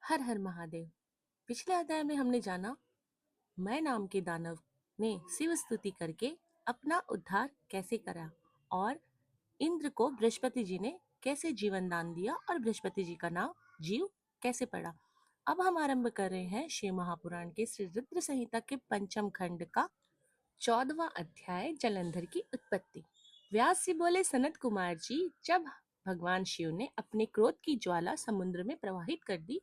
हर हर महादेव। पिछले अध्याय में हमने जाना मैं नाम के दानव ने शिव स्तुति करके अपना उद्धार कैसे करा और इंद्र को बृहस्पति जी ने कैसे जीवन दान दिया और बृहस्पति जी का नाम जीव कैसे पड़ा। अब हम आरंभ कर रहे हैं शिव महापुराण के श्री रुद्र संहिता के पंचम खंड का 14वां अध्याय जलंधर की उत्पत्ति। व्यास जी बोले, सनत कुमार जी, जब भगवान शिव ने अपने क्रोध की ज्वाला समुद्र में प्रवाहित कर दी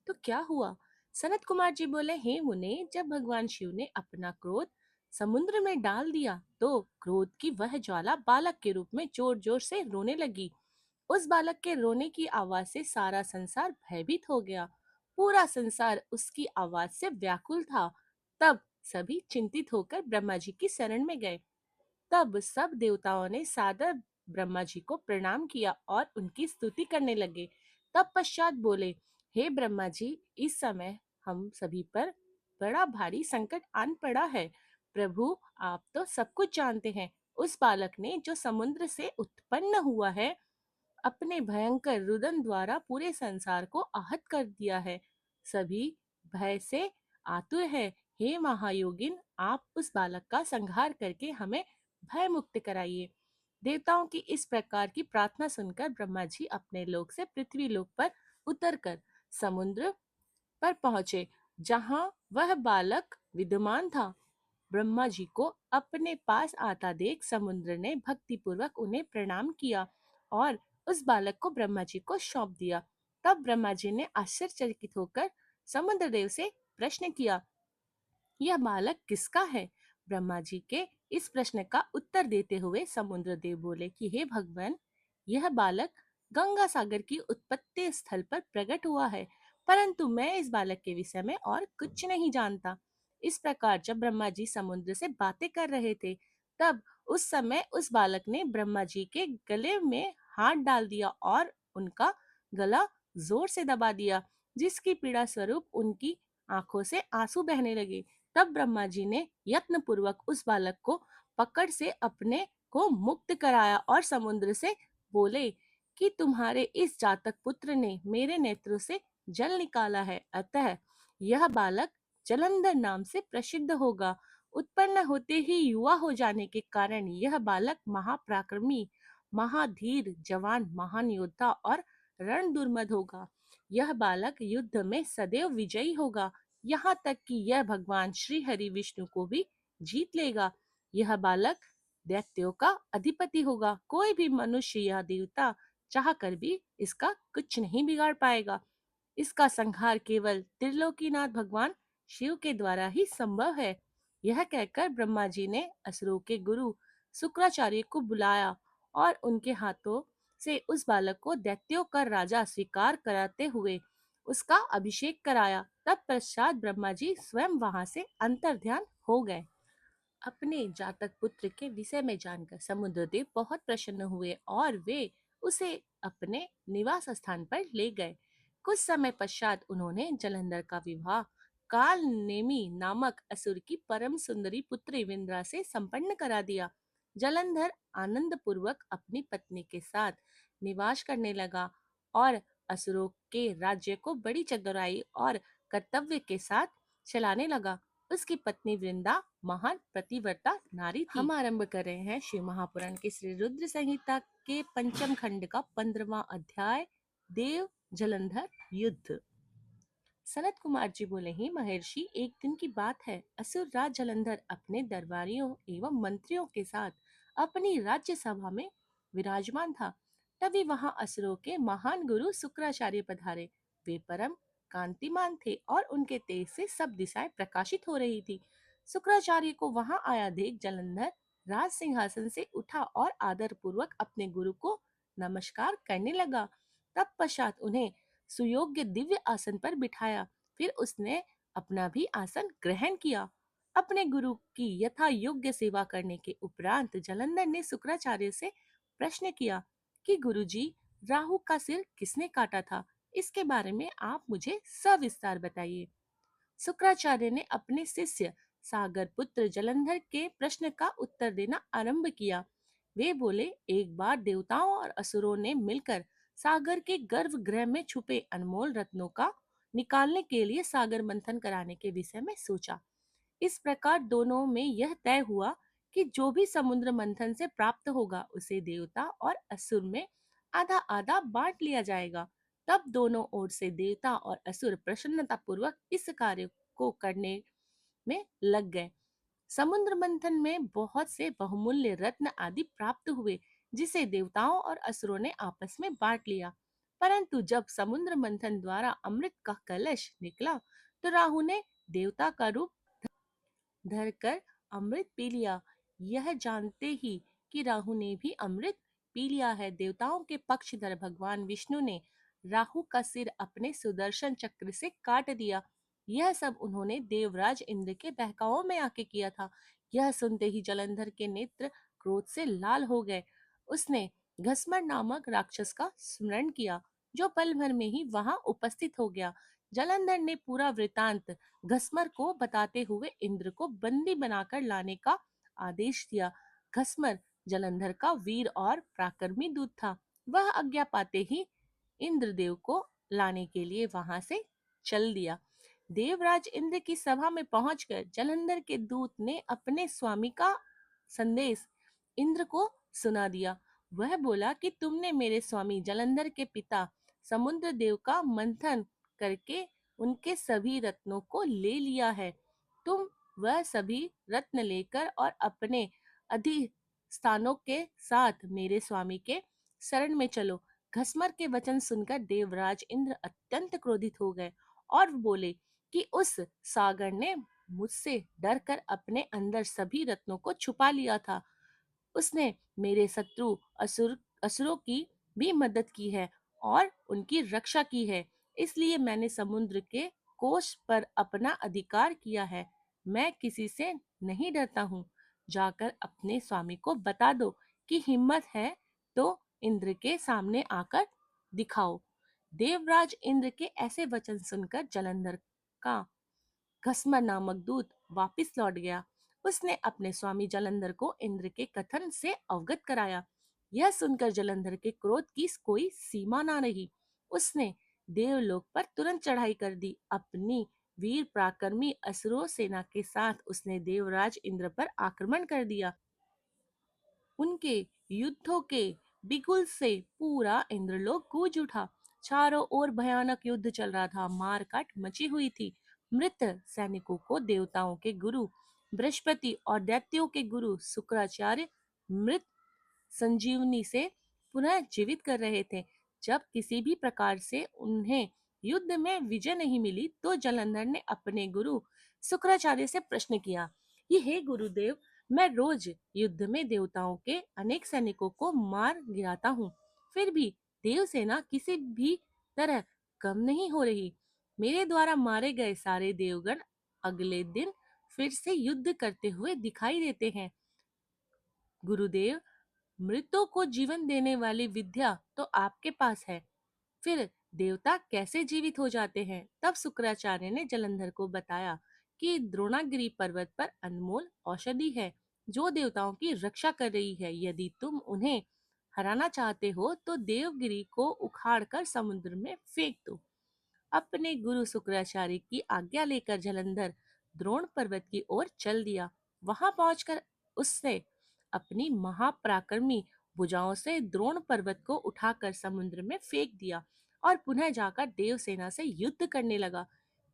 तो क्या हुआ? सनत कुमार जी बोले, हे मुने, जब भगवान शिव ने अपना क्रोध समुद्र में डाल दिया तो क्रोध की वह ज्वाला बालक के रूप में जोर जोर से रोने लगी। उस बालक के रोने की आवाज से सारा संसार भयभीत हो गया। पूरा संसार उसकी आवाज से व्याकुल था। तब सभी चिंतित होकर ब्रह्मा जी की शरण में गए। तब सब देवताओं ने सादर ब्रह्मा जी को प्रणाम किया और उनकी स्तुति करने लगे। तब पश्चात बोले, हे ब्रह्मा जी, इस समय हम सभी पर बड़ा भारी संकट आन पड़ा है। प्रभु, आप तो सब कुछ जानते हैं। उस बालक ने जो समुद्र से उत्पन्न हुआ है, अपने भयंकर रुदन द्वारा पूरे संसार को आहत कर दिया है। सभी भय से आतुर है। हे महायोगिन, आप उस बालक का संहार करके हमें भय मुक्त कराइए। देवताओं की इस प्रकार की प्रार्थना सुनकर ब्रह्मा जी अपने लोक से पृथ्वी लोक पर उतरकर समुद्र पर पहुंचे, जहां वह बालक विद्यमान था। ब्रह्मा जी को अपने पास आता देख समुद्र ने भक्तिपूर्वक उन्हें प्रणाम किया और उस बालक को ब्रह्मा जी को सौंप दिया। तब ब्रह्मा जी ने आश्चर्यचकित होकर समुद्र देव से प्रश्न किया, यह बालक किसका है? ब्रह्मा जी के इस प्रश्न का उत्तर देते हुए समुद्र देव बोले कि हे भगवान, यह बालक गंगा सागर की उत्पत्ति स्थल पर प्रकट हुआ है, परंतु मैं इस बालक के विषय में और कुछ नहीं जानता। इस प्रकार जब ब्रह्मा जी समुद्र से बातें कर रहे थे, तब उस समय उस बालक ने ब्रह्मा जी के गले में हाथ डाल दिया और उनका गला जोर से दबा दिया, जिसकी पीड़ा स्वरूप उनकी आंखों से आंसू बहने लगे। तब ब्रह्मा जी ने यत्न पूर्वक उस बालक को पकड़ से अपने को मुक्त कराया और समुद्र से बोले कि तुम्हारे इस जातक पुत्र ने मेरे नेत्रों से जल निकाला है, अतः यह बालक जलंधर नाम से प्रसिद्ध होगा। उत्पन्न होते ही युवा हो जाने के कारण यह बालक महापराक्रमी, महाधीर, जवान, महान योद्धा और रण दुर्मद होगा। यह बालक युद्ध में सदैव विजयी होगा, यहाँ तक कि यह भगवान श्री हरि विष्णु को भी जीत लेगा। यह बालक दैत्यों का अधिपति होगा। कोई भी मनुष्य या देवता चाहकर भी इसका कुछ नहीं बिगाड़ पाएगा। इसका संहार केवल त्रिलोकीनाथ भगवान शिव के द्वारा ही संभव है। यह कहकर ब्रह्मा जी ने असुरों के गुरु शुक्राचार्य को बुलाया और उनके हाथों से उस बालक को दैत्यों का राजा स्वीकार कराते हुए उसका अभिषेक कराया। तब पश्चात ब्रह्मा जी स्वयं वहां से अंतर्ध्यान हो गए। अपने जातक पुत्र के विषय में जानकर समुद्रदेव बहुत प्रसन्न हुए और वे उसे अपने निवास स्थान पर ले गए। कुछ समय पश्चात उन्होंने जलंधर का विवाह काल नेमी नामक असुर की परम सुंदरी पुत्री विंद्रा से संपन्न करा दिया। जलंधर आनंद पूर्वक अपनी पत्नी के साथ निवास करने लगा और असुरों के राज्य को बड़ी चतुराई और कर्तव्य के साथ चलाने लगा। उसकी पत्नी वृंदा महान प्रतिव्रता नारी थी। हम आरंभ कर रहे हैं शिव महापुराण के श्री रुद्र संहिता के पंचम खंड का 15वां अध्याय, देव जलंधर युद्ध। सनत कुमार जी बोले, ही महर्षि, एक दिन की बात है, असुर राज जलंधर अपने दरबारियों एवं मंत्रियों के साथ अपनी राज्य सभा में विराजमान था। तभी वहां असुरों के महान गुरु शुक्राचार्य पधारे। वे परम कांतिमान थे और उनके तेज से सब दिशाएं प्रकाशित हो रही थी। शुक्राचार्य को वहां आया देख जलंधर राज सिंहासन से उठा और आदर पूर्वक अपने गुरु को नमस्कार करने लगा। तब पश्चात उन्हें सुयोग्य दिव्य आसन पर बिठाया। फिर उसने अपना भी आसन ग्रहण किया। अपने गुरु की यथा योग्य सेवा करने के उपरांत जलंधर ने शुक्राचार्य से प्रश्न किया कि गुरुजी, राहु का सिर किसने काटा था? इसके बारे में आप मुझे सविस्तार बताइए। शुक्राचार्य ने अपने शिष्य सागर पुत्र जलंधर के प्रश्न का उत्तर देना आरंभ किया। वे बोले, एक बार देवताओं और असुरों ने मिलकर सागर के गर्भगृह में छुपे अनमोल रत्नों का निकालने के लिए सागर मंथन कराने के विषय में सोचा। इस प्रकार दोनों में यह तय हुआ कि जो भी समुद्र मंथन से प्राप्त होगा उसे देवता और असुर में आधा आधा बांट लिया जाएगा। तब दोनों ओर से देवता और असुर प्रसन्नता पूर्वक इस कार्य को करने में लग गए। समुद्र मंथन में बहुत से बहुमूल्य रत्न आदि प्राप्त हुए, जिसे देवताओं और असुरों ने आपस में बांट लिया। परंतु जब समुद्र मंथन द्वारा अमृत का कलश निकला, तो राहु ने देवता का रूप धरकर अमृत पी लिया। यह जानते ही कि राहु ने भी अमृत पी लिया है, देवताओं के पक्षधर भगवान विष्णु ने राहु का सिर अपने सुदर्शन चक्र से काट दिया। यह सब उन्होंने देवराज इंद्र के बहकावों में आके किया था। यह सुनते ही जलंधर के नेत्र क्रोध से लाल हो गए। उसने घसमर नामक राक्षस का स्मरण किया, जो पल भर में ही वहां उपस्थित हो गया। जलंधर ने पूरा वृतांत घसमर को बताते हुए इंद्र को बंदी बनाकर लाने का आदेश दिया। घसमर जलंधर का वीर और पराक्रमी दूत था। वह आज्ञा पाते ही इंद्रदेव को लाने के लिए वहां से चल दिया। देवराज इंद्र की सभा में पहुंचकर जलंधर के दूत ने अपने स्वामी का संदेश इंद्र को सुना दिया। वह बोला कि तुमने मेरे स्वामी जलंधर के पिता समुद्र देव का मंथन करके उनके सभी रत्नों को ले लिया है। तुम वह सभी रत्न लेकर और अपने अधिष्ठानों के साथ मेरे स्वामी के शरण में चलो। घसमर के वचन सुनकर देवराज इंद्र अत्यंत क्रोधित हो गए और बोले कि उस सागर ने मुझसे डरकर अपने अंदर सभी रत्नों को छुपा लिया था। उसने मेरे शत्रु असुरों की भी मदद की है और उनकी रक्षा की है। इसलिए मैंने समुद्र के कोष पर अपना अधिकार किया है। मैं किसी से नहीं डरता हूँ। जाकर अपने स्वामी को बता दो कि हिम्मत है तो इंद्र के सामने आकर दिखाओ। देवराज इंद्र के ऐसे वचन सुनकर जलंधर का घसमर नामक दूत वापिस लौट गया। उसने अपने स्वामी जलंधर को इंद्र के कथन से अवगत कराया। यह सुनकर जलंधर के क्रोध की कोई सीमा ना रही। उसने देवलोक पर तुरंत चढ़ाई कर दी। अपनी वीर पराक्रमी असुरों सेना के साथ उसने देवराज इंद्र पर आक्रमण कर दिया। उनके युद्धों के बिगुल से पूरा इंद्रलोक गूंज उठा। चारों ओर भयानक युद्ध चल रहा था। मारकाट मची हुई थी। मृत सैनिकों को देवताओं के गुरु बृहस्पति और दैत्यों के गुरु शुक्राचार्य मृत संजीवनी से पुनः जीवित कर रहे थे। जब किसी भी प्रकार से उन्हें युद्ध में विजय नहीं मिली, तो जलंधर ने अपने गुरु शुक्राचार्य से प्रश्न किया कि हे गुरुदेव, मैं रोज युद्ध में देवताओं के अनेक सैनिकों को मार गिराता हूँ, फिर भी देव सेना किसी भी तरह कम नहीं हो रही। मेरे द्वारा मारे गए सारे देवगण अगले दिन फिर से युद्ध करते हुए दिखाई देते हैं। गुरुदेव, मृतों को जीवन देने वाली विद्या तो आपके पास है, फिर देवता कैसे जीवित हो जाते हैं? तब शुक्राचार्य ने जलंधर को बताया कि द्रोणागिरी पर्वत पर अनमोल औषधि है, जो देवताओं की रक्षा कर रही है। यदि तुम उन्हें हराना चाहते हो, तो देवगिरी को उखाड़कर समुद्र में फेंक दो। अपने गुरु शुक्राचार्य की आज्ञा लेकर जलंधर द्रोण पर्वत की ओर चल दिया। वहां पहुंचकर उसने अपनी महापराक्रमी भुजाओं से द्रोण पर्वत को उठाकर समुद्र में फेंक दिया और पुनः जाकर देवसेना से युद्ध करने लगा।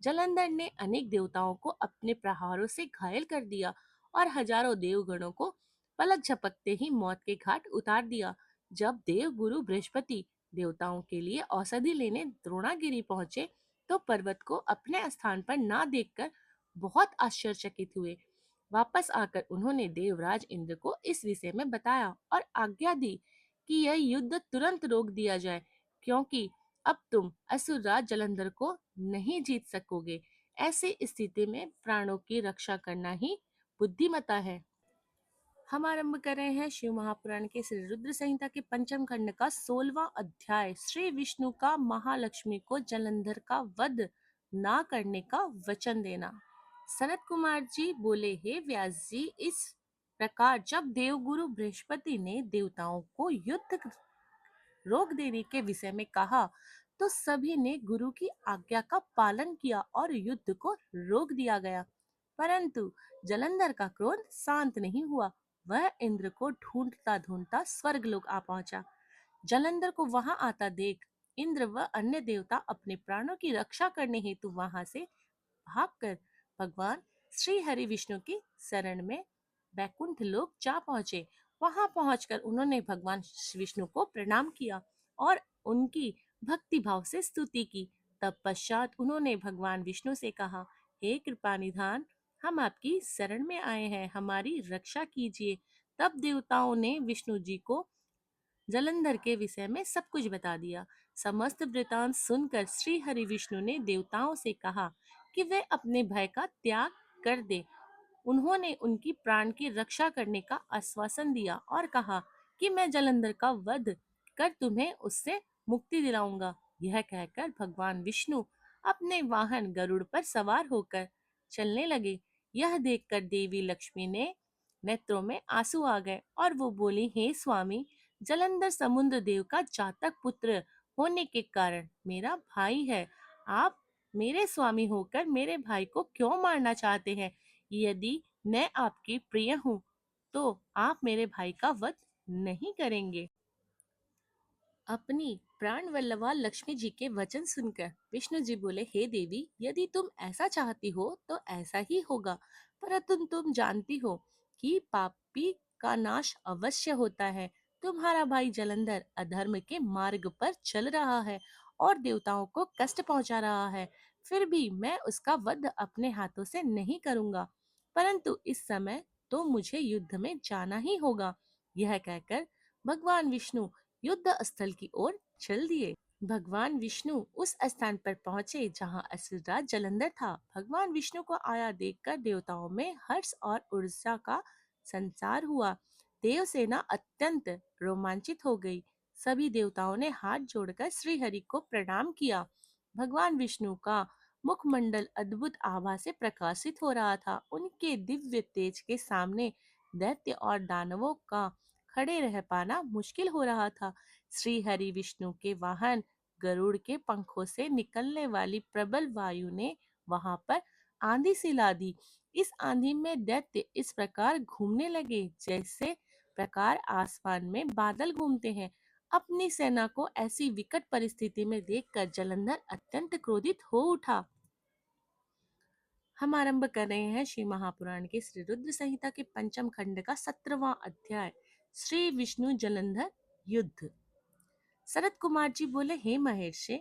जलंधर ने अनेक देवताओं को अपने प्रहारों से घायल कर दिया और हजारों देवगणों को पलक झपकते ही मौत के घाट उतार दिया। जब देव गुरु बृहस्पति देवताओं के लिए औषधि लेने द्रोणागिरी पहुंचे, तो पर्वत को अपने स्थान पर ना देखकर बहुत आश्चर्यचकित हुए। वापस आकर उन्होंने देवराज इंद्र को इस विषय में बताया और आज्ञा दी कि यह युद्ध तुरंत रोक दिया जाए, क्योंकि अब तुम असुरराज जलंधर को नहीं जीत सकोगे। ऐसी स्थिति में प्राणों की रक्षा करना ही बुद्धिमता है। हम आरंभ कर रहे हैं शिव महापुराण के श्री रुद्र संहिता के पंचम खंड का 16वां अध्याय। श्री विष्णु का महालक्ष्मी को जलंधर का वध ना करने का वचन देना। सनत कुमार जी बोले, हे व्यास जी, इस प्रकार जब देवगुरु बृहस्पति ने देवताओं को युद्ध रोक देने के विषय में कहा, तो सभी ने गुरु की आज्ञा का पालन किया और युद्ध को रोक दिया गया। परंतु जलंधर का क्रोध शांत नहीं हुआ। वह इंद्र को ढूंढता ढूंढता स्वर्गलोक आ पहुंचा। जलंधर को वहां आता देख इंद्र व अन्य देवता अपने प्राणों की रक्षा करने हेतु वहां से भागकर भगवान श्री हरि विष्णु की शरण में बैकुंठ लोक जा पहुंचे। वहां पहुंचकर उन्होंने भगवान विष्णु को प्रणाम किया और उनकी भक्ति भाव से स्तुति की। तत्पश्चात उन्होंने भगवान विष्णु से कहा, हे कृपा निधान, हम आपकी शरण में आए हैं, हमारी रक्षा कीजिए। तब देवताओं ने विष्णु जी को जलंधर के विषय में सब कुछ बता दिया। समस्त वृतांत सुनकर श्री हरि विष्णु ने देवताओं से कहा कि वे अपने भय का त्याग कर दे। उन्होंने उनकी प्राण की रक्षा करने का आश्वासन दिया और कहा कि मैं जलंधर का वध कर तुम्हें उससे मुक्ति दिलाऊंगा। यह कहकर भगवान विष्णु अपने वाहन गरुड़ पर सवार होकर चलने लगे। यह देखकर देवी लक्ष्मी ने नेत्रों में आंसू आ गए और वो बोली, हे स्वामी, जलंधर समुद्र देव का जातक पुत्र होने के कारण मेरा भाई है। आप मेरे स्वामी होकर मेरे भाई को क्यों मारना चाहते हैं? यदि मैं आपकी प्रिय हूँ तो आप मेरे भाई का वध नहीं करेंगे। अपनी प्राण वल्लभा लक्ष्मी जी के वचन सुनकर विष्णु जी बोले, हे देवी, यदि तुम ऐसा चाहती हो तो ऐसा ही होगा। परंतु तुम जानती हो कि पापी का नाश अवश्य होता है। तुम्हारा भाई जलंधर अधर्म के मार्ग पर चल रहा है और देवताओं को कष्ट पहुंचा रहा है। फिर भी मैं उसका वध अपने हाथों से नहीं करूंगा। परंतु इस समय तो मुझे युद्ध में जाना ही होगा। यह कहकर भगवान विष्णु युद्ध स्थल की ओर चल दिए। भगवान विष्णु उस स्थान पर पहुंचे जहां असुरराज जलंधर था। भगवान विष्णु को आया देखकर देवताओं में हर्ष और ऊर्जा का संचार हुआ। देवसेना अत्यंत रोमांचित हो गई। सभी देवताओं ने हाथ जोड़कर श्री हरि को प्रणाम किया। भगवान विष्णु का मुखमंडल अद्भुत आभा से प्रकाशित हो रहा था। उनके दिव्य तेज के सामने दैत्य और दानवों का खड़े रह पाना मुश्किल हो रहा था। श्री हरि विष्णु के वाहन गरुड़ के पंखों से निकलने वाली प्रबल वायु ने वहां पर आंधी सी ला दी। इस आंधी में दैत्य इस प्रकार घूमने लगे जैसे प्रकार आसमान में बादल घूमते हैं। अपनी सेना को ऐसी विकट परिस्थिति में देखकर जलंधर अत्यंत क्रोधित हो उठा। हम आरंभ कर रहे हैं श्री महापुराण के श्री रुद्र संहिता के पंचम खंड का 17वां अध्याय, श्री विष्णु जलंधर युद्ध। शरद कुमार जी बोले, हे महर्षि,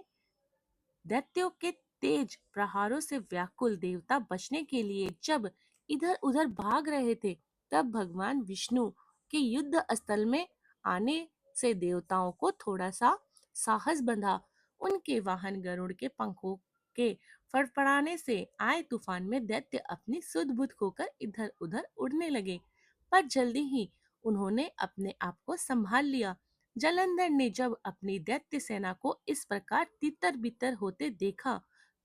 दैत्यों के तेज प्रहारों से व्याकुल देवता बचने के लिए जब इधर उधर भाग रहे थे, तब भगवान विष्णु के युद्ध स्थल में आने से देवताओं को थोड़ा सा साहस बंधा। उनके वाहन गरुड़ के पंखों के फड़फड़ाने से आए तूफान में दैत्य अपनी सुध बुध खोकर इधर उधर उड़ने लगे। पर जल्दी ही उन्होंने अपने आप को संभाल लिया। जलंधर ने जब अपनी दैत्य सेना को इस प्रकार तितर बितर होते देखा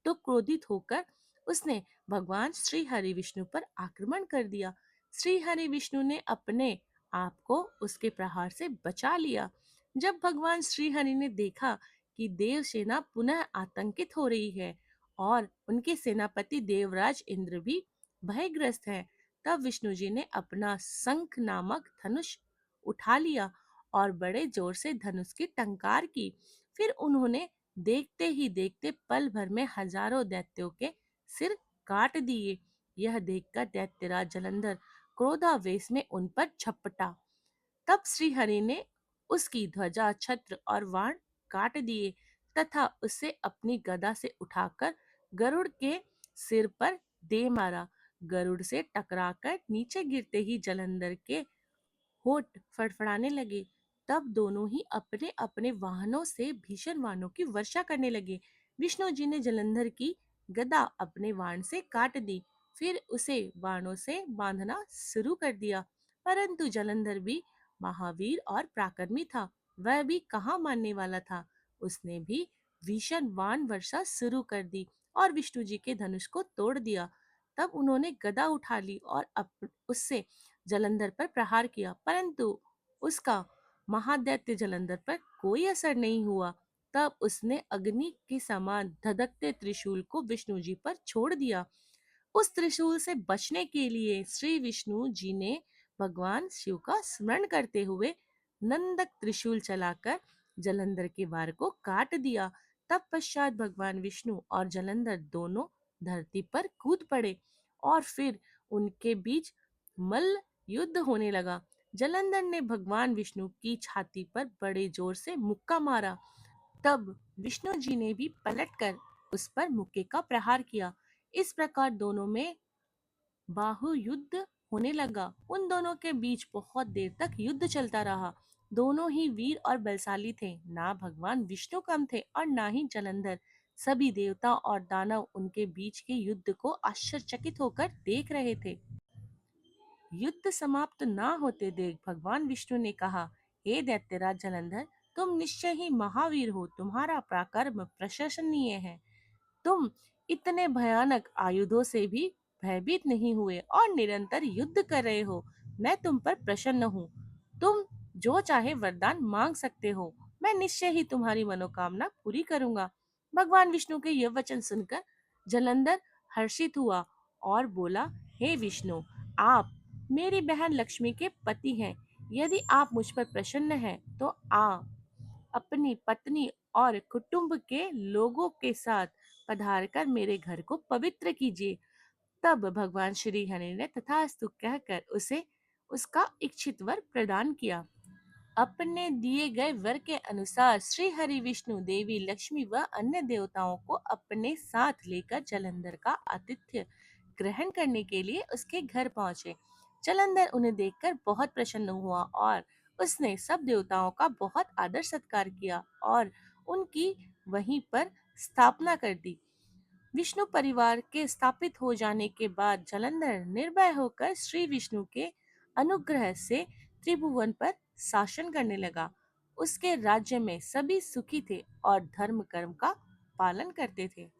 तो क्रोधित होकर उसने भगवान श्री हरि विष्णु पर आक्रमण कर दिया। श्री हरि विष्णु ने अपने आप को उसके प्रहार से बचा लिया। जब भगवान श्री हरि ने देखा कि देव सेना पुनः आतंकित हो रही है और उनके सेनापति देवराज इंद्र भी भयग्रस्त हैं, तब विष्णु जी ने अपना शंख नामक धनुष उठा लिया और बड़े जोर से धनुष की टंकार की। फिर उन्होंने देखते ही देखते पल भर में हजारों दैत्यों के सिर काट दिए। यह देखकर दैत्यराज जलंधर क्रोधावेश में उन पर झपटा। तब श्री हरि ने उसकी ध्वजा, छत्र और वाण काट दिए तथा उसे अपनी गदा से उठाकर गरुड़ के सिर पर दे मारा। गरुड़ से टकराकर नीचे गिरते ही जलंधर के होठ फड़फड़ाने लगे। तब दोनों ही अपने अपने वाहनों से भीषण बाणों की वर्षा करने लगे। विष्णु जी ने जलंधर की गदा अपने बाण से काट दी, फिर उसे बाणों से बांधना शुरू कर दिया। परंतु जलंधर भी महावीर और पराक्रमी था, वह भी कहाँ मानने वाला था। उसने भी भीषण बाण वर्षा शुरू कर दी और विष्णु जी के धनुष को तोड़ दिया। तब उन्होंने गदा उठा ली और उससे जलंधर पर प्रहार किया, परंतु उसका महादैत्य जलंधर पर कोई असर नहीं हुआ। तब उसने अग्नि के समान धधकते त्रिशूल को विष्णु जी पर छोड़ दिया। उस त्रिशूल से बचने के लिए श्री विष्णु जी ने भगवान शिव का स्मरण करते हुए नंदक त्रिशूल चलाकर जलंधर के वार को काट दिया। तब पश्चात भगवान विष्णु और जलंधर दोनों धरती पर कूद पड़े और फिर उनके बीच मल्ल युद्ध होने लगा। जलंधर ने भगवान विष्णु की छाती पर बड़े जोर से मुक्का मारा। तब विष्णु जी ने भी पलटकर उस पर मुक्के का प्रहार किया। इस प्रकार दोनों में बाहु युद्ध होने लगा। उन दोनों के बीच बहुत देर तक युद्ध चलता रहा। दोनों ही वीर और बलशाली थे। ना भगवान विष्णु कम थे और ना ही जलंधर। सभी देवता और दानव उनके बीच के युद्ध को आश्चर्यचकित होकर देख रहे थे। युद्ध समाप्त ना होते देख भगवान विष्णु ने कहा, हे दैत्यराज जलंधर, तुम निश्चय ही महावीर हो। तुम्हारा पराक्रम प्रशंसनीय है। तुम इतने भयानक आयुधों से भी भयभीत नहीं हुए और निरंतर युद्ध कर रहे हो। मैं तुम पर प्रसन्न हूँ। तुम जो चाहे वरदान मांग सकते हो। मैं निश्चय ही तुम्हारी मनोकामना पूरी करूंगा। भगवान विष्णु के यह वचन सुनकर जलंधर हर्षित हुआ और बोला, हे विष्णु, आप मेरी बहन लक्ष्मी के पति हैं। यदि आप मुझ पर प्रसन्न हैं तो आप अपनी पत्नी और कुटुंब के लोगों के साथ पधारकर मेरे घर को पवित्र कीजिए। तब भगवान श्री हरि ने तथास्तु कहकर उसे उसका इच्छित वर प्रदान किया। अपने दिए गए वर के अनुसार श्री हरि विष्णु देवी लक्ष्मी व अन्य देवताओं को अपने साथ लेकर जलंधर का आतिथ्य ग्रहण करने के लिए उसके घर पहुंचे। जलंधर उन्हें देखकर बहुत प्रसन्न हुआ और उसने सब देवताओं का बहुत आदर सत्कार किया और उनकी वहीं पर स्थापना कर दी। विष्णु परिवार के स्थापित हो जाने के बाद जलंधर निर्भय होकर श्री विष्णु के अनुग्रह से त्रिभुवन पर शासन करने लगा। उसके राज्य में सभी सुखी थे और धर्म कर्म का पालन करते थे।